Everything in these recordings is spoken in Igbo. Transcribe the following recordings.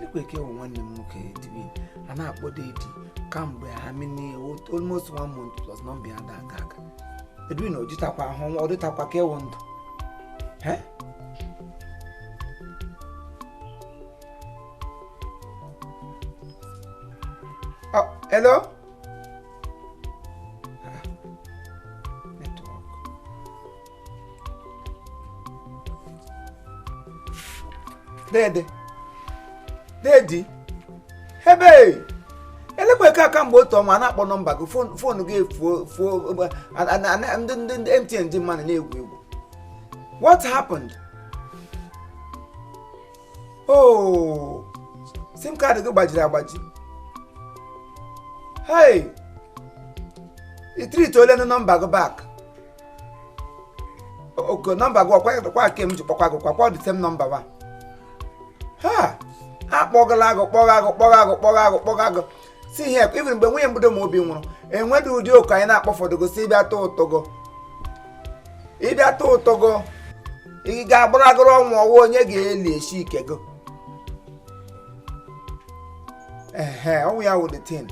Ekweke one nwoke dibi ana akpọ dedi kamgbe ha mini almost 1 month plus number ada aka. Edwin ojitakwa ahụ oditakwa ka ewu ndụ. Oh, hello? Network. Daddy. Hebe! Elekwe ka kamgbe otu ọnwa na-akpọ nọmba gị fon gị efuo ndị MTN dị mmanụ na-egwu egwu. What happened? Oh, SIM card gị gbajiri agbaji. Hey, you treat ole no number go back. Okay, number go kwa kem ji kwa the same number ba. Ha, akpọgago. See here, even mgbe nwunye mbido ma obi nwụrụ, enwedu ụdị oku anyị na-akpọfọdụgo si ịbịa tụ ụtọgo. Ị ga-agbụragoro ọnwụ ọwụ onye ga-eli eshi ike go. Ọnwụ ya wụ the thing.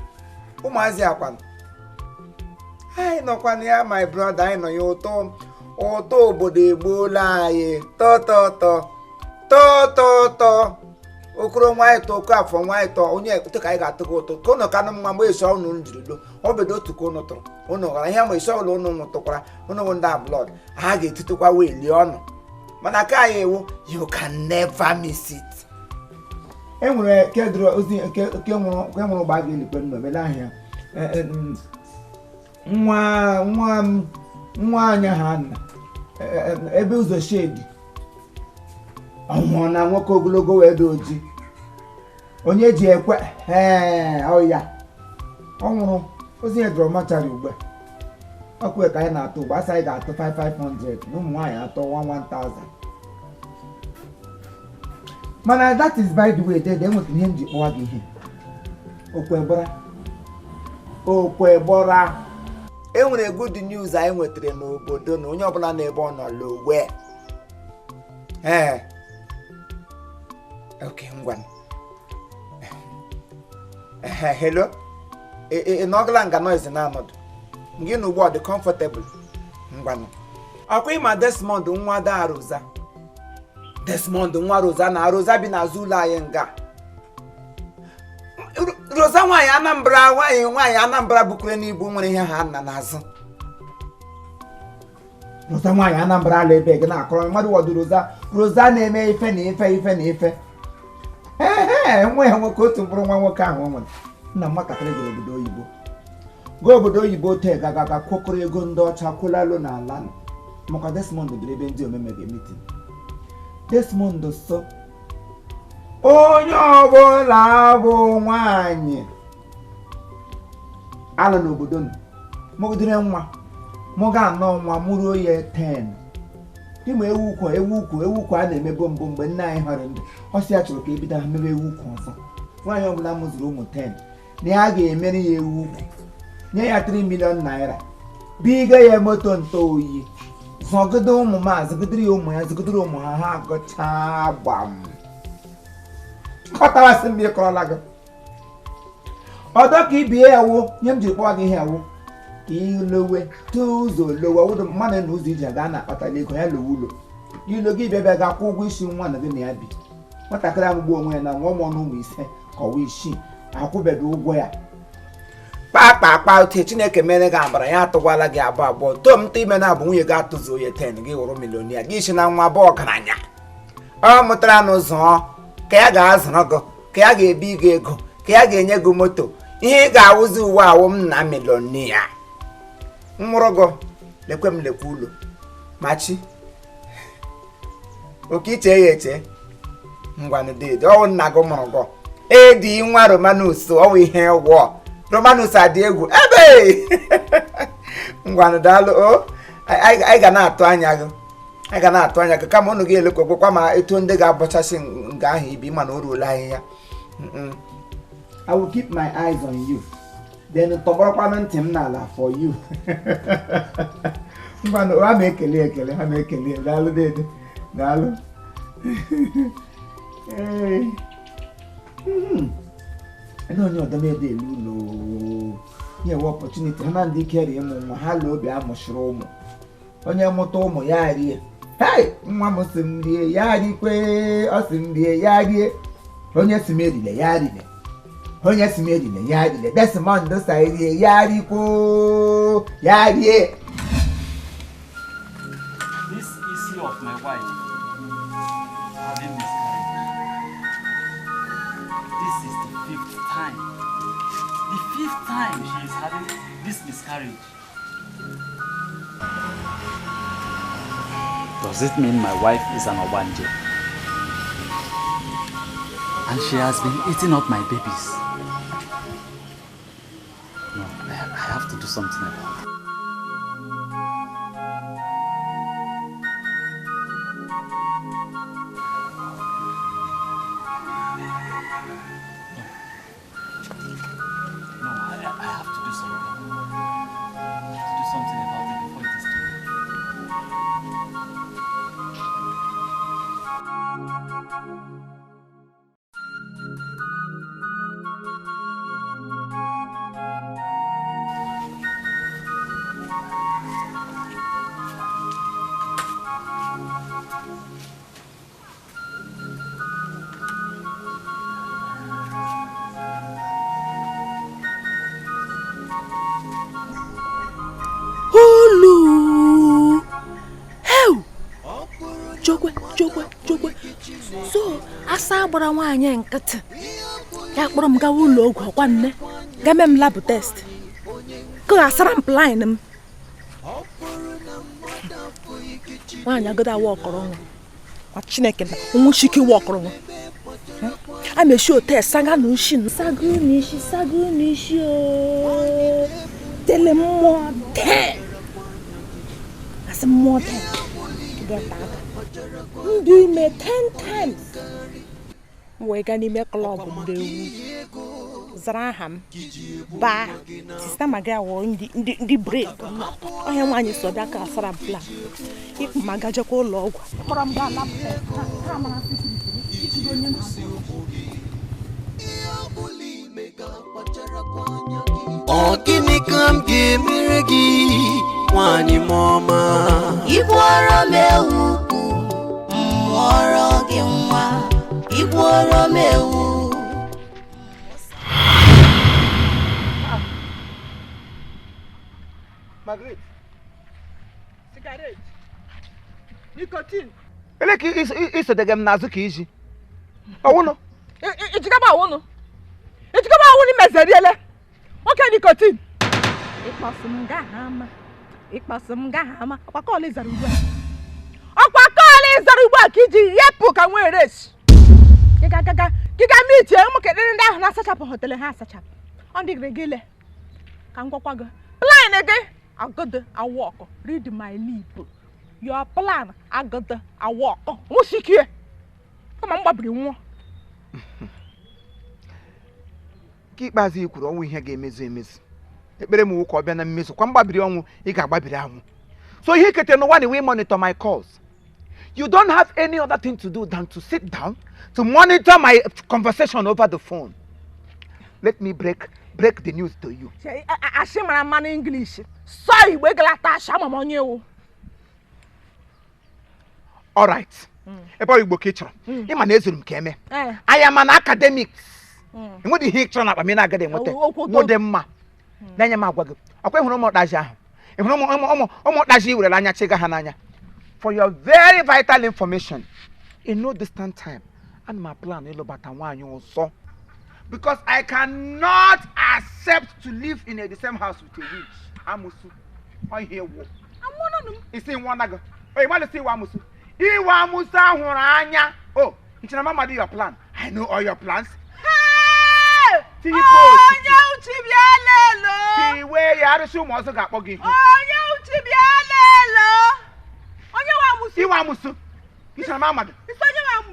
Ụmụazị akwanụ. Anyị nọkwanụ ya my brother, anyị nọ ya ụtọ obodo egbuola anyị. Tọ. Okoro nwanyị tọ oku afọ nwanyị tọ onye ekwute ka anyị ga-atụgo ụtọ. Ka ụnụ kanụ mma mgbe esi ọnụ njirido. Ọ bedo otu ka ụnụ tụrụ. Ụnụ ghara ihe ma esi ọlụ ụnụ nwụtụkwara. Ụnụ bụ ndị blood. Ha ga-etutụkwa weli ọnụ. Mana ka anyị ewu, you can never miss it. Enwere kedro ozi nke nwụrụ gba ga-elikwe nọ mele ahịa. Nwa anya ha nna ebe ụzọ shedi ọnwụ na nwoke ogologo wee dị oji onye ji ekwe ọya ọ nwụrụ ozi edro machari ugbe ọkwe ka anyị na-atụ ugbe asa anyị ga-atụ 500 na ụmụ nwaanyị atọ 1000. Mana that is by the way dede enwetara ihe m ji kpọwa gị ihe Okwebora. Enwere good news anyị nwetara n'obodo na onye ọbụla na-ebe ọ nọ lowe. Okay, ngwan. Hello? Inogla nga noise na anọdụ. Ngị na ugbo dị comfortable. Ngwan. Ọkwa ịma Desmond nwa da Aroza. Desmond nwa Roza na Aroza bi n'azụ ụlọ anyị nga. Roza nwaanyị Anambra bukure n'ibu nwere ihe ha nna n'azụ. Roza nwaanyị Anambra ala ebe gị na-akọrọ mmadụ wọdụ Roza na-eme ife na ife. Nwa ya nwoke otu mkpụrụ nwa nwoke ahụ nwere. Nna nwatakịrị gara obodo oyibo. Obodo oyibo te gaga kwokọrọ ego ndị ọcha kwụlalụ n'ala maka Desmond biri ebe ndị omeme ga-emitin. Desmond so onye ọbụla bụ nwaanyị ala n'obodo nọ mụgidere nwa mụga anọ nwa mụrụ oye 10 ịma ewu ukwu a na-emebo mbụ mgbe nne anyị họrọ ndụ ọsị ya chọrọ ka ebido ha mebe ewu ukwu ọzọ. Nwaanyị ọbụla mụziri ụmụ 10 na ya ga-emere ya ewu ukwu nye ya 3 million naira biga ya moto ntọ oyi zọgide ụmụ maazị zọgidere ya ụmụ ya zọgidere ụmụ ha agụchaa gbam kọtawasị mgbe ịkọrọla gị ọdọ ka ibie ya wụ nye m ji kpọọ gị ihe awụ ka ilowe ụzọ lowe ọwụdụ mmadụ na ụzọ iji aga na-akpatala ego ya lowe ụlọ ilo gị bịa ga-akwụ ụgwọ isi nwa na gị na ya bi nwatakịrị amụgbu onwe ya na nwa ụmụ ọnụ ụmụ 5 kọwa isii akwụbeghị ụgwọ ya kpakpa uche Chineke mere gị abara ya atụkwala gị abụọ tom nta ime na-abụ nwunye gị atụzi onye 10 gị wụrụ milionia gị isi na nwa abụọ ọgaranya ọ mụtara n'ụzọ ka ya ga-azụrụ gị ka ya ga-ebi gị ego ka ya ga-enye gị moto ihe ị ga-awụzi uwe awụ m na milionia nwụrụ gị lekwe ụlọ machi oke iche ya eche ngwanụ dị ọwụ nna gị mụrụ gị edi nwa Romanus ọwụ ihe ụgwọ Romanus adị egwu ebe ngwanụ daalụ anyị ga na-atụ anya gị kama ụnụ ga-elekwekwa ma etu ndị ga-abọchasị nga ahụ ibi mana o ruola ahịhịa. I will keep my eyes on you then tọgbọrọkwanụ ntị m n'ala for you. Ngwanụ ha na-ekele daalụ dede daalụ. And on your domain, no. You opportunity, Handy carry him on Hallo be a mushroom. On your motomo yari. Hey, Mamma Simbi, Yadi, us in the Yadi. On your Simedi, the Yadi. On your Simedi, the Yadi. That's a man, the side, Yadi, Yadi. This issue of my wife having miscarriage. This is the 5th time. The 5th time she is having this miscarriage. Does it mean my wife is an Obanje? And she has been eating up my babies? No, I have to do something about it. So, asa gbara nwaanyị nkịtị ya kpọrọ m gawa ụlọ ọgwụ ọkwa nne game m lab test ka asara m plan m nwaanyị agada awa ọkọrọ nwa kwa Chineke na nwa shiki wa ọkọrọ nwa a meshi o test saga no shi sagu nishi o tele mo te as mo te get that do me 10 times we ga ni me club ndewu zraham ba sister maga wo ndi break ohe nwanyi so da ka asara plan ikpu magaje ko ụlọ ọgwụ kpọrọ m ga lab ha mara sisi go nye Gịnị ka m ga-emere gị nwanyị mama Igworo m ewu ukwu mmụọrọ gị nwa Igworo m ewu Margaret, cigarette nicotine ele que isso de gam nazu que iji awuno ijigaba awuno ni mezeriele oke nicotine ikpasum ga hama akwa zara ugbu a ka iji yepụ ka nwe race kiga meet e mo kedere ndị ahụ na-asachapụ hotel ha asachapụ ọ dị gregele ka ngwakwa gị plan gị agode awọkọ read my lip your plan agode awọkọ nwụsikie kama mgbabiri nwa ka ikpeazụ ikwuru ọnwụ ihe ga-emezu emezu ekpere m ụka ọbịa na mmezu kwa mgbabiri ọnwụ ị ga-agbabiri anwụ so ihe kete n'ụwa na we monitor my calls. You don't have any other thing to do than to sit down to monitor my conversation over the phone. Let me break the news to you. Ashimara man English. Sorry, we glata shama monyo. All right. Eba Igbo kitchen. Ima na ezuru mkeme. I am an academic. Ngo di hicture na me na gade mote. No dem ma. Na nya ma agwa gị. Akwa ehuru mo daji ahụ. Ehuru mo daji wure anya chega ha n'anya. For your very vital information, in no distant time, and my plan is also because I cannot accept to live in the same house with a witch. Amusu, I hear what? I'm one of them. It's in one ago. Oh, you want to see Wamusu? Iwamusa Huranya. Oh, it's your mama do your plan. I know all your plans. Hey! See you oh, no, Tibialelo. See where you are so much got buggy. Oh, no, Tibialelo. Iwamusu. It's your mama.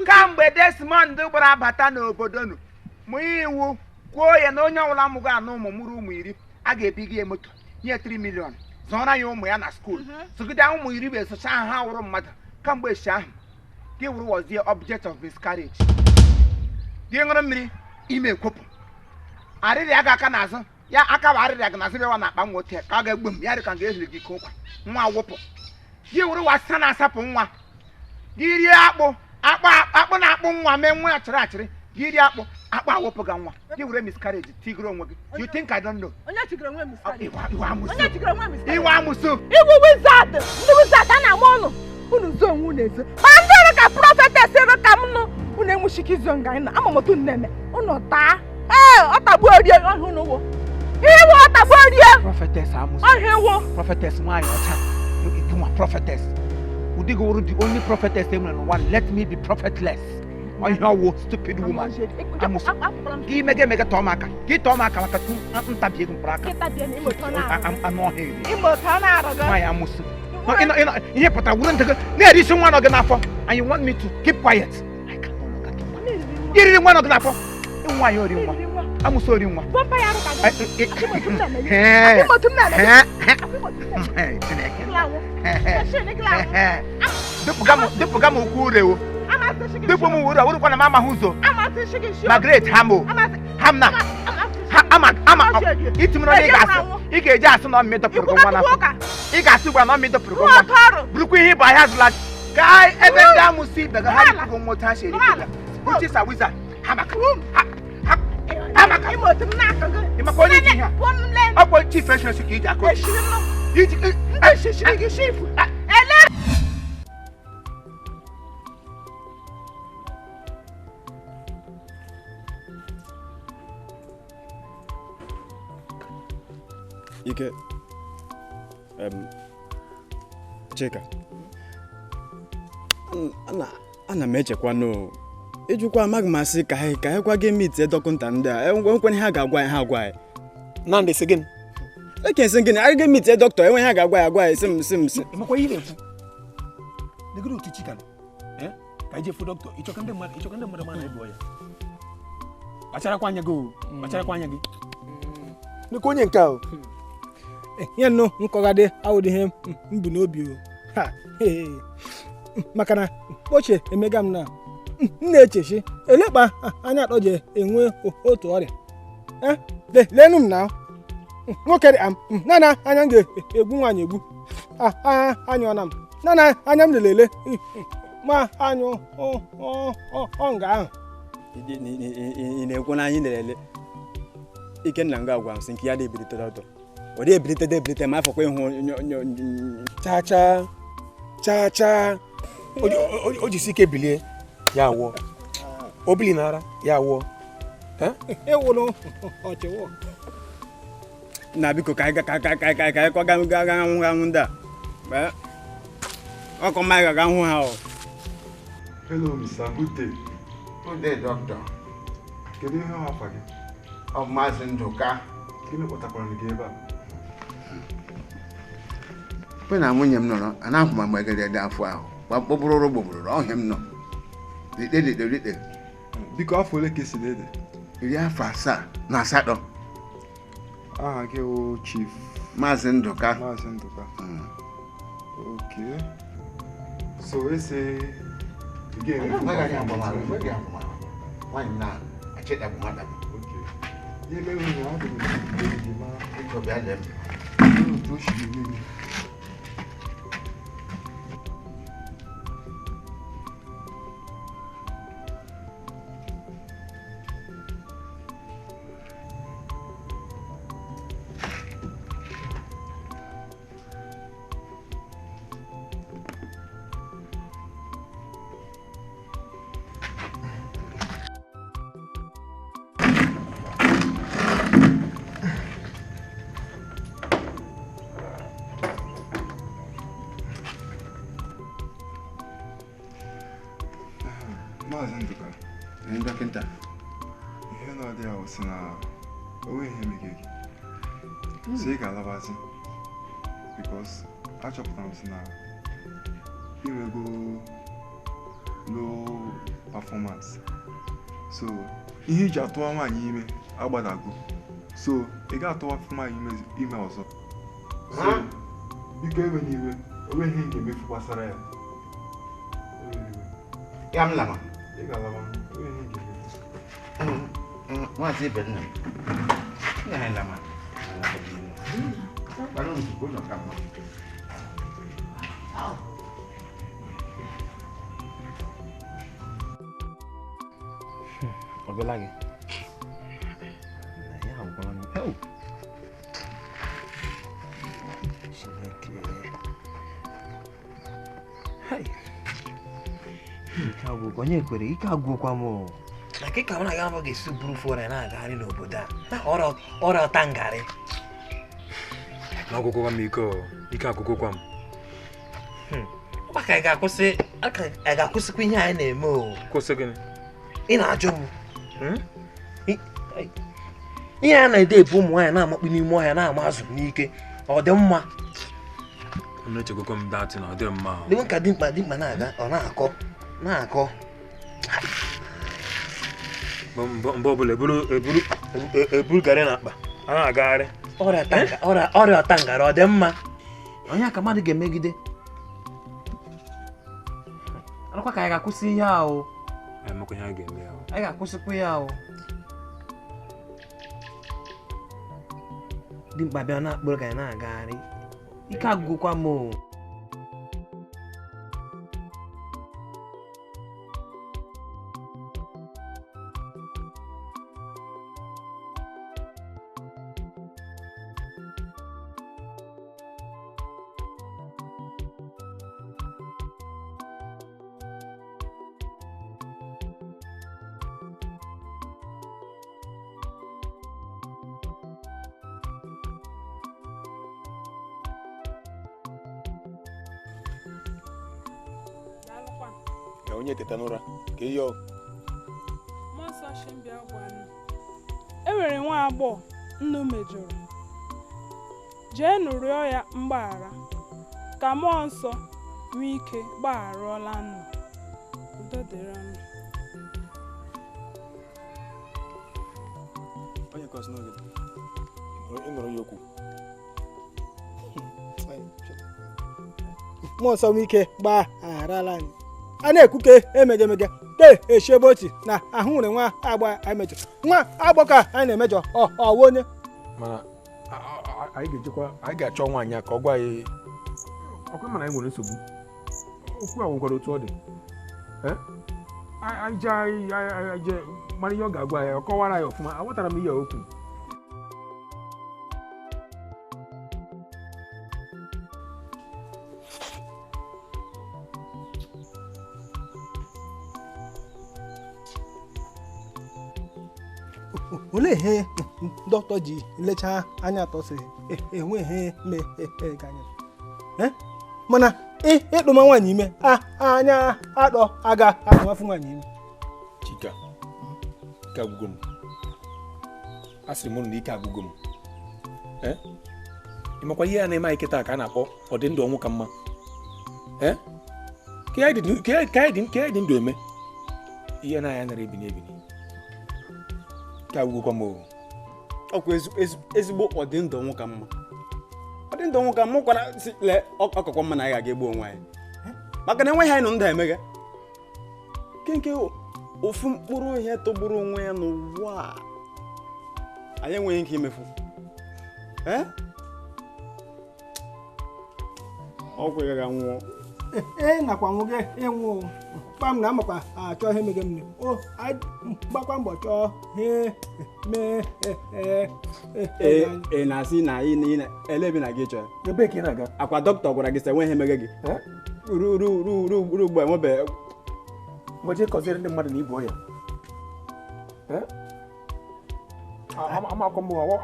Come with this man, do what abata no bodono. Muiwu, go ya no nya muga no mumuru muiri. I get big motor. Here 3 million. Zona yo na school. So get down muiri be so shan ha woro mother. Come with sham. Give was the object of miscarriage. The young me, ime kwopụ arịrị aga aka n'azụ ya aka bụ arịrị aga n'azụ bịawa na-akpa nwa otu ka ọ ga-egbu m ya dị ka ga-ehiri gị kokwa nwa wụpụ gị were wasa na-asapụ nwa gị rie akpụ na-akpụ nwa mee nwa achịrị achịrị gị rie akpụ awụpụ ga nwa gị were miscarriage tigoro onwe gị you think I don't know iwe amụsụ iwu wizard ndị wizard a na-ama ọnụ unu zo onwe unu ezo ma ndị ọrụ ka prọfetes ero ka m nụ unu enwuchike izo nga anyị na amamotu unu na-eme unu taa ọ tagbuo rie ọhịa unu wo iwu ọ tagbuo rie prophetess amụsụ ọhịa wo prophetess nwaanyị ọcha nwa prophetess ụdị gị wụrụ the only prophetess e nwere n'ụwa let me be prophetless ọhịa ọwụ stupid woman amụsụ gị emega tọọ m aka gị tọọ m aka maka ntabi ego mkpụrụ aka anụ ọhịa eri nwaanyị amụsụ ihe pụtara wuru ntị gị na-eri isi nwa nọ gị n'afọ and you want me to keep quiet iriri nwa nọ gị n'afọ nwaanyị ori nwa amụsụ ori nwa dịpụga m ukwu urewo dịpụ m uru awụrụkwana m amaghị ụzọ Margaret hamna itimere onye ị ga-eji asụ na ọmị dọpụrụ gị nwa n'afọ ị ga-asụ ugbu a na ọmị dọpụrụ gị nwa bụrụkwa ihe ịbụ ahịa zụla ka ebe ndị amụsụ ibe gị ha dịpụgo nwa otu ha si eripụga uche sa wiza hamaka ịmaka onye ji ihe ọ bụ chief insurance ka iji akọ Ike, Chika, ana m echekwa no ejukwa amaghị m asị ka anyị kwa gị meet dọkịta ndị a enwekwana ha ga-agwa anyị ha agwa anyị na ndị sị gịnị ekensị gịnị anyị ga meet dọkịta enwe ha ga-agwa anyị agwa anyị sị m emekwa ihe na-ekwu negoro otu Chika ka ije fụ dọkịta ịchọka ndị mmadụ ma na-ebu ya kpacharakwa anya gị nnukwu onye nke ahụ ihe nnụ nkọgadị awụdị ihe mbụ n'obi maka na ochie emega m na m na-echechi elekpa anya atọje enwe otu ọrịa leenụ m na nwoke dị nana anya m ga-egbu nwaanyị egbu anya ọna m nana anya m lelele ma anyụ ọnga ahụ ị na-ekwu na anyị lelele Ikenna nga agwa m sị nke ya dị ebirite dọdọ ọ dị ebirite ma afọkwa ịhụ cha o jisi ike bilie ya awụọ o bili n'ara ya awụọ ewụlụ ọchịwọ na biko ka anyị kwaga nwụ ndị a ọkọ mma ga hụ ha. Hello, Mr. Good day. Good day, doctor. Kedu ihe afa gị? Ọ Maazị Ndụka. Gịnị kpọtakwara gị ebe a? Mgbe na nwunye m nọrọ, anaghị m megide dị afọ ahụ. Gbọgbụrụrụ ọhịa m nọ. Rite. Biko afọ ole ka esi dede? 78. Aha gị wụ Chief Maazị Ndụka. Maazị Ndụka. Okay. So ese again. Why not? I check that madam. Okay. Ye me we na do di ma Ito be alem. to shi ni. Maazị Ndụka. Dọkịta. Ihe na-adị ahụ si na onwe ihe mege gị. So ị ga-alabazi because achọpụtara m si na inwego low performance. So ihe iji atụwa nwaanyị ime agbadago. So ị ga-atụwa nwaanyị ime ọzọ. So biko ewe n'iwe onwe ihe ị ga-emefu gbasara ya. Ya m lama. Ị ga-alaba onwe ihe ị ga-emefu. Maazị ibe nna m. Nna anyị lama. Kpara ozugbo ụlọ ka mma. Ọ bịala gị? Ya gwara m. Chineke. Hai. Ike agwụgwọ onye kwere ike agwụkwa m. Na nke ka m na-aga mbọ ga-esi buru fọrọ na-agagharị n'obodo a. Ọrịa ọta ngarị. N'ọgwụgwọ m ike agwụgwọ m. Maka a ga-akwụsịkwa ihe anyị na-eme o. Kwụsị gịnị? Ị na-ajụ m. Ihe a na-ede ebu ụmụ nwaanyị na-amakpu n'ime ọhịa na-ama azụ n'ike. Ọ dị mma. M na-echekwa m datị na ọ dị mma. Dị nka dimkpa na-aga ọ na-akọ. Mgbe ọbụla eburu garị na akpa a na-agagharị. Ọrịa ọta ngara ọ dị mma. Onye ka mmadụ ga-emegide. Anakwa ka anyị ga-akwụsị ihe ahụ. Emekwa ihe a ga-eme ya. Anyị ga-akwụsịkwa ya ahụ. Dimkpa bịa na-akpụrụ ka anyị na-agagharị. Ike agụgụkwa m o. Onye teta n'ụra ka ihe ọ e nwere nwa agbọghọ nnu mejọrọ, jee nụrịọ ya mgbaghara ka mmụọ nsọ nwee ike gbagharụọla nnu. Udo dịrị ọnụ. onye kọsị n'oge ị nụrụ ya okwu. Mmụọ nsọ nwee ike gbagharala anyị. A na-ekwuke emejemege echi ebe ochi na ahụ nwere nwa agbọ anyị mejọ. Nwa agbọ ka anyị na-emejọ ọwụ onye. Mana anyị ga-achọ nwaanyị a ka ọ gwa anyị ọkwa mana anyị nwere nsogbu. Okwu a nwekwara otu ọ dị. Anyị je mara ihe ọ ga-agwa anyị, ọ kọwara anyị ọfụma. Aghọtara m ihe okwu. Olee ihe dọkịta ji lechaa anya atọ si enweghị ga anya mana ịkpụma nwaanyị ime anya atọ aga akpụmafụ nwaanyị ime. Chika, ike agwụgo m. A sịrị m na ike agwụgo m. Ịmakwa ihe a na-eme anyị kịta ka a na-akpọ ọdịndụ ọnwụ ka mma. Ka anyị dị ndụ eme ihe na-anya nara ebini ebini. Ka agwụgwọ m o. Ọkwa ezigbo ọdịndụ ọnwụ ka mma. Ọdịndụ ọnwụ ka mma kwara le ọkọkọ mma na anyị ga-aga egbu onwe anyị. Maka na enweghị anyị nụ ndụ emeghe. Nke ofu mkpụrụ ihe tọgburu onwe ya n'ụwa anyị enweghị ike imefu. Ọgwụ ya ga-anwụọ. Nakwa nwoke ịnwụ kpam na amakwa achọ ihe mege m gbakwa mbọ chọọ ihe mee na-asị na elebi na gị chọọ. Ebe ka ị na-aga? Akwa dọkịta gwara gị sị enweghị ihe mege gị. Ruo ugbu a enwebeghị. Mgbe kọziere ndị mmadụ na ibu ọya.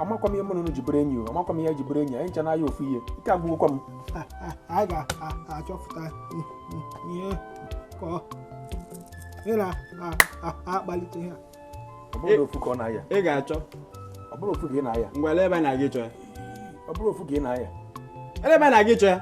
Amakwa m ihe mụ na unu jibere enyi o. Amakwa m ihe jibere enyi anyị ncha n'ahịa ofu ihe. Ike agwụgwọ m. Anyị ga-achọpụta ihe ka ị na-akpalite ihe a. Ọ bụrụ ofu ka ọ na-aya. Ị ga-achọ. Ọ bụrụ ofu ka ị na-aya. Ngwa ele ebe anyị na-aga ịchọ ya. Ọ bụrụ ofu ka ị na-aya. Ele ebe anyị na-aga ịchọ ya.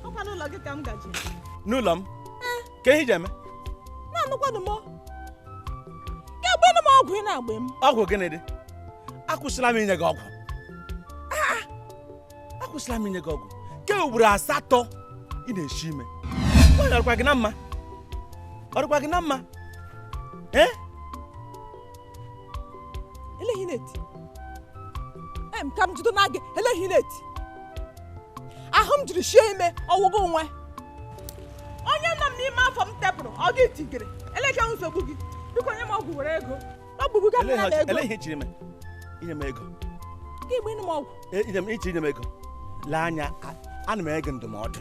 Ọkwa n'ụlọ gị ka m gaji. N'ụlọ m? Ka ihe ji eme? Na-anụkwanụ m. ọgwụ ị na-agba m. Ọgwụ gịnị dị? Akwụsịla m inye gị ọgwụ. Akwụsịla m inye gị ọgwụ. Ke ugboro 8 ị na-eshi ime. Nwaanyị ọrụkwa gị na mma? Ọrụkwa gị na mma? Eleghị na-eti. Ka m jido na gị, eleghị na-eti. Ahụ m jiri shie ime ọwụgo onwe. Onye nọ m n'ime afọ m tepụrụ, ọ gị tigere. Eleke nsogbu gị. Biko nye m ọgwụ were ego. Ọgwụ gị na ego. Eleghị chiri ime. Inye m ego. Ka igbe ịnụ m ọgwụ. Inye m ego. Lee anya, ana m enye gị ndụmọdụ.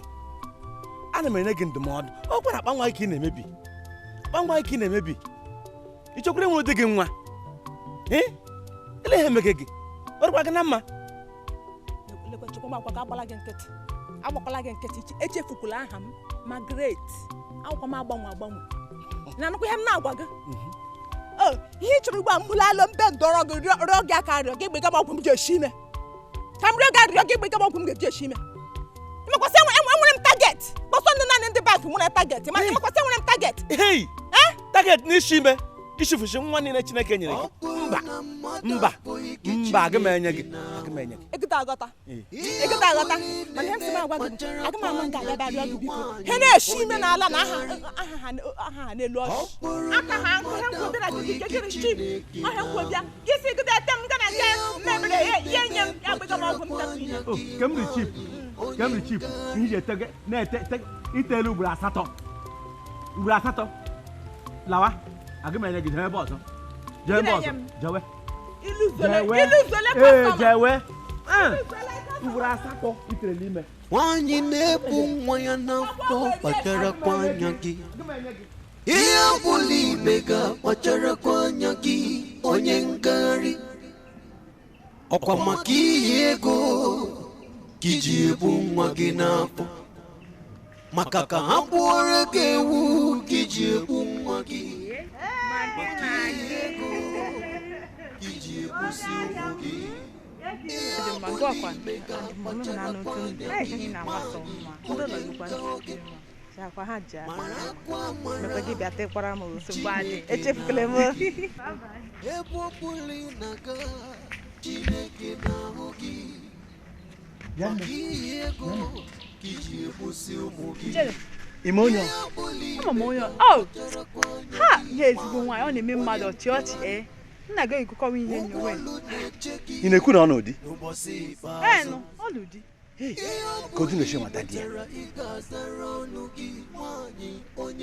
Ọ gwara akpa nwa ike ị na-emebi. Ị chọkwara ịnwere dị gị nwa. Eleghị emege gị. Ọrụkwa gị na mma. Agbakwala gị nkịtị. Echefukwala aha m. Margaret. Akwụkwọ m agbanwe. Na-anụkwa ihe m na-agwa gị. Ihe ị chọrọ ugbu a mbụlalụ mbe ndọrọ gị rịọ gị aka rịọ gị gbega m ọgwụ m ji eshi ime. Ka m rịọ gị gbega m ọgwụ m ga-eji eshi ime. Ịmakwasị enwere m target. Kpọsọ ndị naanị ndị bank nwere target. Ịmakwasị enwere m target. Target n'isi ime. Ishifushi nwa niile Chineke nyere gị. Mba. Aga m enye gị. Egide aghọta. Mana ihe m sị m agwa gị, aga m ama nga abịa rịọ gị biko. He na-eshi ime n'ala na aha ha n'elu ọchị. Aka ha nkụ, he nkwo bịara gị chi. Ọhe nkwo bịa. Gị si gide ete m gana nye mmebere ya nye m ya gbega m ọgwụ m tepụ ihe. Kemri chip. Ihe ji ete na-ete itelu ugboro 8. Ugboro 8. Lawa. Aga m enye gị jebe ebe ọzọ. Jewe. Jewe. Ugboro 8 itere n'ime. Nwaanyị na-ebu nwa ya n'afọ kpacharakwa anya gị. Ihe ọbụla ime ga-akpacharakwa anya gị onye ngagharị. Ọkwa maka ihe ego ka iji ebu nwa gị n'afọ. Maka ka ha gbuoro gị ewu ka iji ebu nwa gị. Ime onye ha ihe ezigbo nwaanyị ọ na-eme mmadụ ọchị nna gị ekukọwa ihe nyewe ị na-ekwu na ọ n'ụdị ọ n'ụdị ka odi na-eche nwata di ya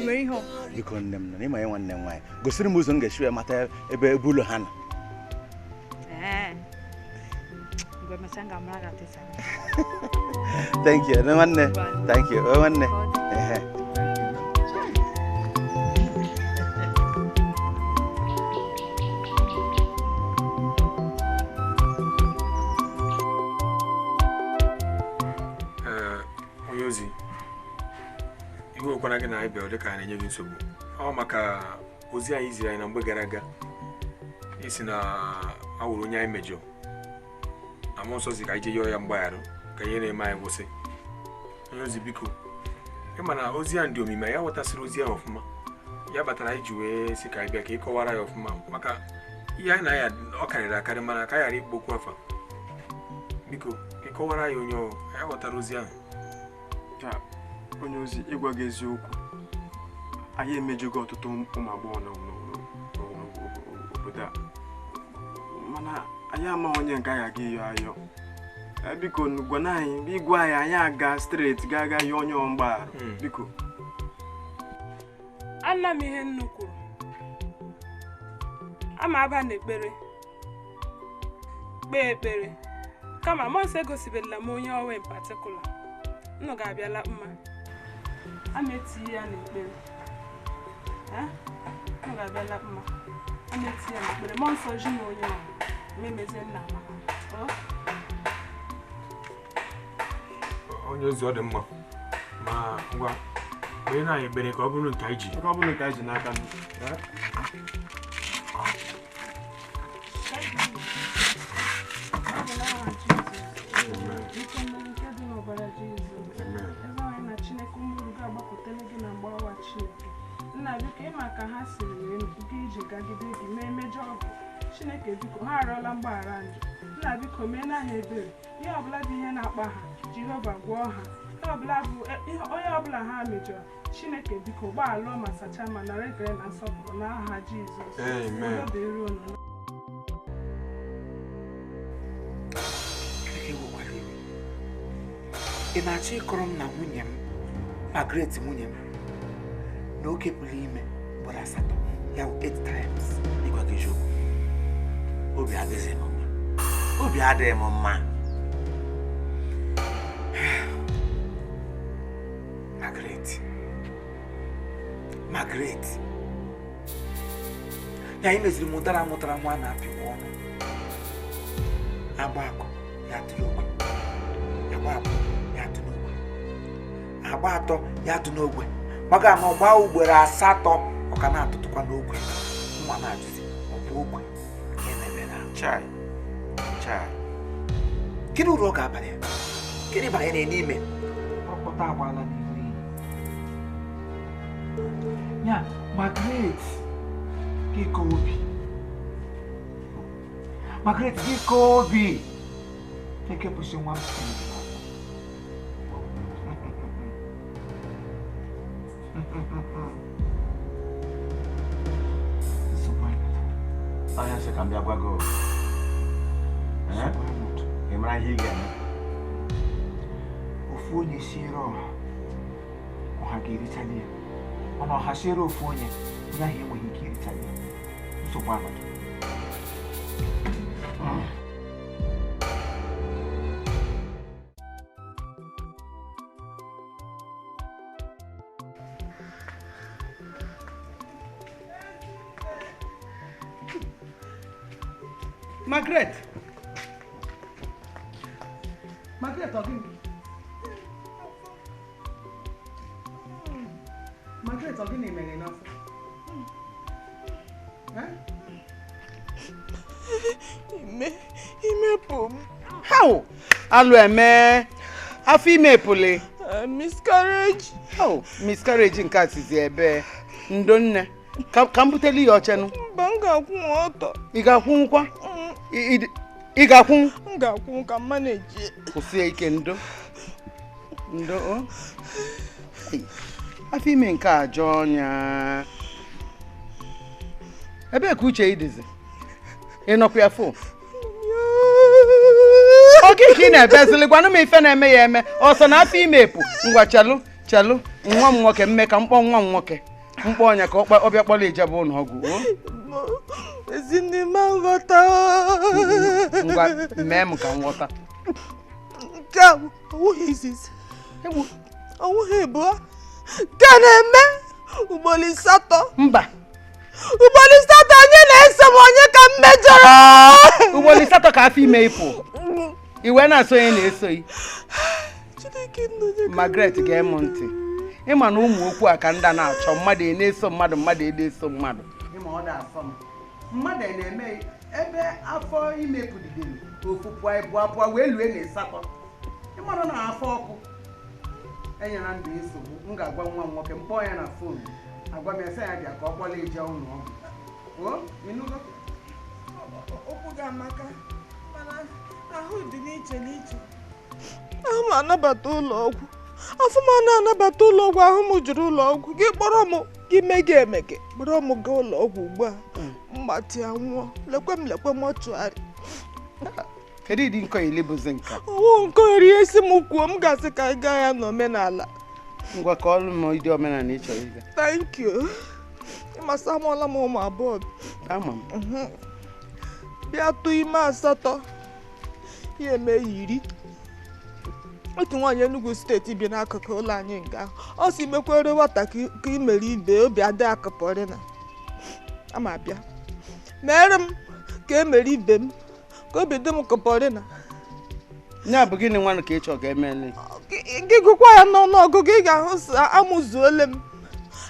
nwere ihe biko nne m nọ n'ịma ya nwanne m nwaanyị gosiri m ụzọ m ga-esi wee mata ebe ụlọ ha nọ thank you nwanne thank you nwanne ozi iwe okwana gị na anyị bịara dịka anyị na-enye gị nsogbu ọ maka ozi anyị ziri anyị na mgbe gara aga isi na awụrụ onye anyị mejọ na mmụọ nsọ zi ka anyị jee yọọ ya mgbaghara ka ihe na-eme anyị gwụsị onye ozi biko ịma na ozi ya ndị omime ya ghọtasịrị ozi ya ọfụma ya batara anyị ji wee si ka anyị bịa ka ị kọwara ya ọfụma maka ihe anyị na ya ọ karịrị akarị mana ka ghara ikpokwu afa biko ka ị kọwara ya onye ya ghọtara ozi ahụ onye ozi ịgwa gị eziokwu anyị emejugo ọtụtụ ụmụ agbọghọ n'obodo a mana anyị amaghị onye nke anyị aga ịyọ ayọ biko gwana anyị igwe anyị aga straight ga yọọ onye mgbaghara biko Anna m ihe nnu kwuru ama aba n'ekpere kpee ekpere kama Mose gosibela m onye ọwa in particular nnu ga-abịala mma ama eti ya n'ekpere nnu ga-abịala mma ama eti ya n'ekpere mmụọ nsọ ji m onye ọwa memezie nna onye ozi ọ dị mma ma ngwa onye na-anyị ekpere ka ọ bụrụ nke anyị ji n'aka nna biko ịma ka ha siri wee gị iji gagide gị mee mejọ ọgụ Chineke biko ha arịọla mgbaghara njọ. Nna biko mee na ha ebere. Ihe ọbụla dị ihe na-akpa ha, Jehova gwọọ ha. Onye ọbụla ha mejọrọ, Chineke biko gbaalụọ ma sachaa ma nara ekele na nsọpụrụ n'aha Jizọs. Amen. Udo dịrị unu. Ị na-achọ ịkọrọ m na nwunye m Margaret nwunye m na oke pụrụ ime gbara 8 ya 8 times. Ịgwa gị eziokwu, obi adịghị m mma. Obi adịghị m mma. Margaret ya imeziri mụtara nwa na-apị ọnụ. Agba akụ ya tụrụ ogwe, agba abụọ ya tụ n'ogwe, agba atọ ya tụ n'ogwe, gbaga ma ọgba ugboro 8 ọ ka na-atụtụkwa n'ogwe. Nwa na-ajụzi ọ bụ ogwe ihe na-eme na chai. Kedu uru ọ ga-abalị ya? Kedu banyere n'ime ọkpọta agbaala n'ihu ya? Margaret gị ka obi ekepụsị nwa Anya sị ka m bịa gwa gị ị mara ihe ị ga-eme. Ofu onye siere ọha ga-erichali ya, mana ọha siere ofu onye ahụ enweghị ike irichali ya. Nsogbu abalị. Margaret ọ gịnị? Margaret ọ gịnị mere n'afọ? Imepụ m. How? Alụ eme afọ ime pụle. Miscarriage. How? Miscarriage nke a sizi ebe ndo nne ka m buteli ya ochenụ. Mba, m ga-akwụ ọtọ. Ị ga-akwụnkwa? Ị ga-akwụ? M ga-akwụ ka mma na-eji. Kwụsie ike ndo o. Afọ ime nke a ajọ ọnya. Ebe ka uche ịdịzi? Ị nọkwa ya fụ? Oke ka ị na-ebezili gwanụ m ife na-eme ya eme. Ọsọ na afọ ime epu. Ngwa chalụ nwa m nwoke mme ka mkpọ nwa m nwoke. Mkpọ ọnya ka ọ bịa kpọrọ ijebe ụlọ ọgwụ. Ezindi ma nghọta. Ngwa mee m ka m ghọta. Nke a ọwụghị izizi. Ọwụghị ịbụọ. Ka na-eme ugboro 8. Mba. Ugboro 8 onye na-eso m onye ka m mejọrọ. Ugboro 8 ka afọ ime ịpụ. Iwe na-asọ onye na-esoghị. Margaret ga-eme ntị. Ịma na ụmụ okwu a ka ndị na-achọ mmadụ na-eso mmadụ na-eso mmadụ. Ịma ọ na-asọ m. Mmadụ na-eme ebe afọ ime pụdidere ofu pụọ wee lue na 8. Ịma na afọ ọkụ enyere ndụ nsogbu. M ga-agwa nwa m nwoke mkpọ ya na fon. Agwa m ese ya bịa ka ọ kpọrọ ije ụlọ ọgwụ. Okwu ga-amaka mana ahụ dị n'iche. Ahụ m anabata ụlọ ọgwụ. Afọ m na-anabata ụlọ ọgwụ, ahụ m jụrụ ụlọ ọgwụ. Gị kpọrọ m gị emege kpọrọ m gaa ụlọ ọgwụ ugbu a. Mgbatị ya nwụọ. Lekwe mọchụarị. Kedu ịdị nkọ ile bụzi nka? Ọwụ nkọ eri esi m kwuo m ga-asị ka ị gaa ya n'omenala. Ngwa ka ọlụ m ịdị omenala ị chọrọ ịga. Thank you. Ịmasị amụọla m ụmụ abụọ. Ama m. Bịa tụ ime 8. Ya eme 10. Otu nwaanyị Enugu steeti bi n'akụkụ ụlọ anyị nga ahụ. Ọ si mekwere nwata ka ị mere ibe obi adị akụpọrị na. Ama abịa. Mere m ka emere ibe m ka obi dị m kụpọrị na. Nya bụ gịnị nwanụ ka ị chọrọ ka emele? Gị gụkwa ya n'ọnụọgụgụ ị ga-ahụ sa amụzuole m.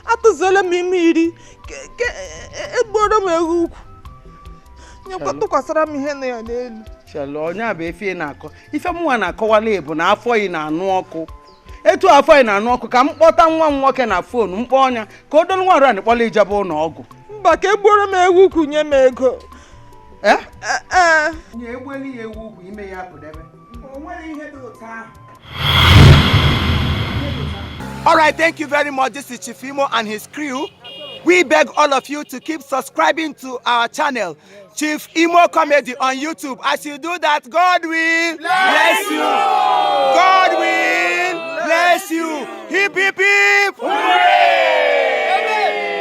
Atụzuole m ime 10. Egboro m Ewu Ukwu. Nyekwa tụkwasara m ihe na ya n'elu. Chalụ onye a bụ efe na-akọ. Ife mụnwa na-akọwala bụ na afọ ị na-anụ ọkụ. Etu afọ ị na-anụ ọkụ ka m kpọta nwa m nwoke na fon mkpọ ọnya ka o dolu nwa ọrụ anyị kpọrọ ijebe ụlọ ọgwụ. Mba, ka egboro m Ewu Ukwu nye m ego. nye egbeli ya ewu ukwu ime ya pụdebe. All right, thank you very much. This is Chief Imo and his crew. We beg all of you to keep subscribing to our channel, Chief Imo Comedy on YouTube. As you do that, God will bless you. God will bless you. Hip, hip, hip. Hooray!